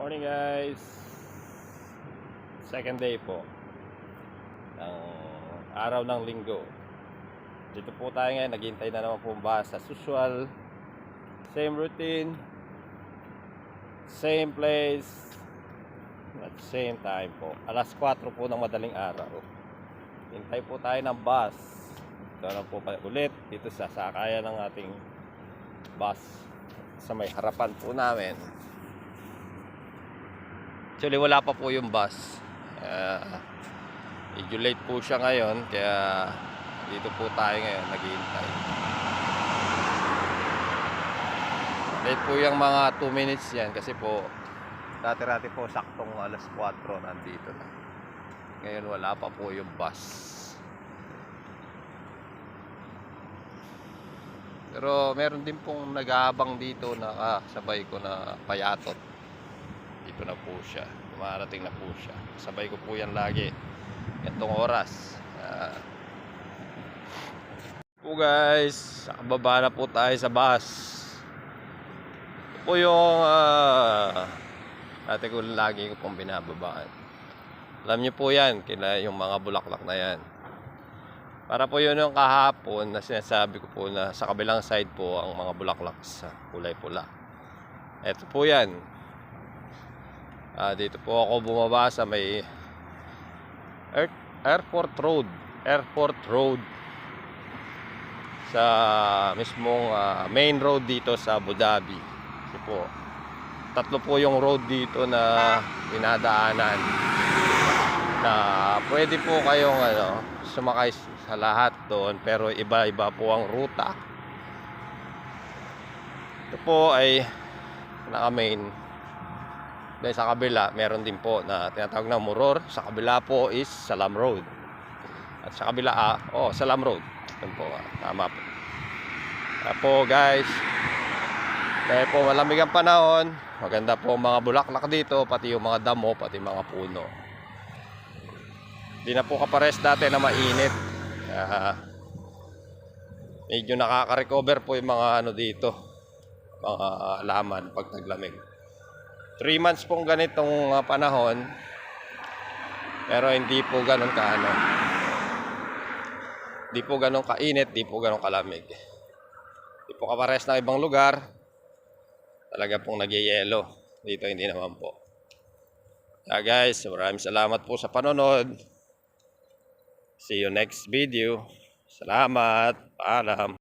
Morning guys. Second day po ng araw ng linggo. Dito po tayo ngayon, naghihintay na naman po ba sa usual. Same routine, same place, at same time po. Alas 4 po ng madaling araw. Hintay po tayo ng bus. Ito na po ulit dito sa sakayan ng ating bus sa may harapan po namin. Actually wala pa po yung bus. Medyo late po siya ngayon, kaya dito po tayo ngayon naghihintay. Late po yung mga 2 minutes yan kasi po dati-rati po saktong alas 4 nandito na. Ngayon wala pa po yung bus. Pero meron din pong nag-aabang dito na kasabay ko na payatot. Dito na po siya, dumarating na po siya. Sabay ko po yan lagi itong oras. Po guys, nakababa na po tayo sa bus. Ito po yung dati ko lagi ko pong binababaan. Alam nyo po yan, kila yung mga bulaklak na yan. Para po yun yung kahapon na sinasabi ko po na sa kabilang side po ang mga bulaklak sa kulay pula. Ito po yan. Dito po ako bumaba sa may Airport Road sa mismong main road dito sa Abu Dhabi. Kasi po, tatlo po yung road dito na dinadaanan na pwede po kayong sumakay sa lahat doon, pero iba-iba po ang ruta. Ito po ay naka-main. Dahil sa kabila, meron din po na tinatawag na Muror. Sa kabila po is Salam Road. At sa kabila, Salam Road. Yun po, tama po. Po guys, dahil po malamig ang panahon, maganda po mga bulaklak dito, pati yung mga damo, pati mga puno. Hindi na po kapares dati na mainit. Medyo nakaka-recover po yung mga dito, mga laman pag naglamig. 3 months pong ganitong panahon, pero hindi po ganun hindi po ganun kainit, hindi po ganun kalamig. Hindi po kapares ng ibang lugar. Talaga pong nagyayelo. Dito hindi naman po. Guys, maraming salamat po sa panonood. See you next video. Salamat. Paalam.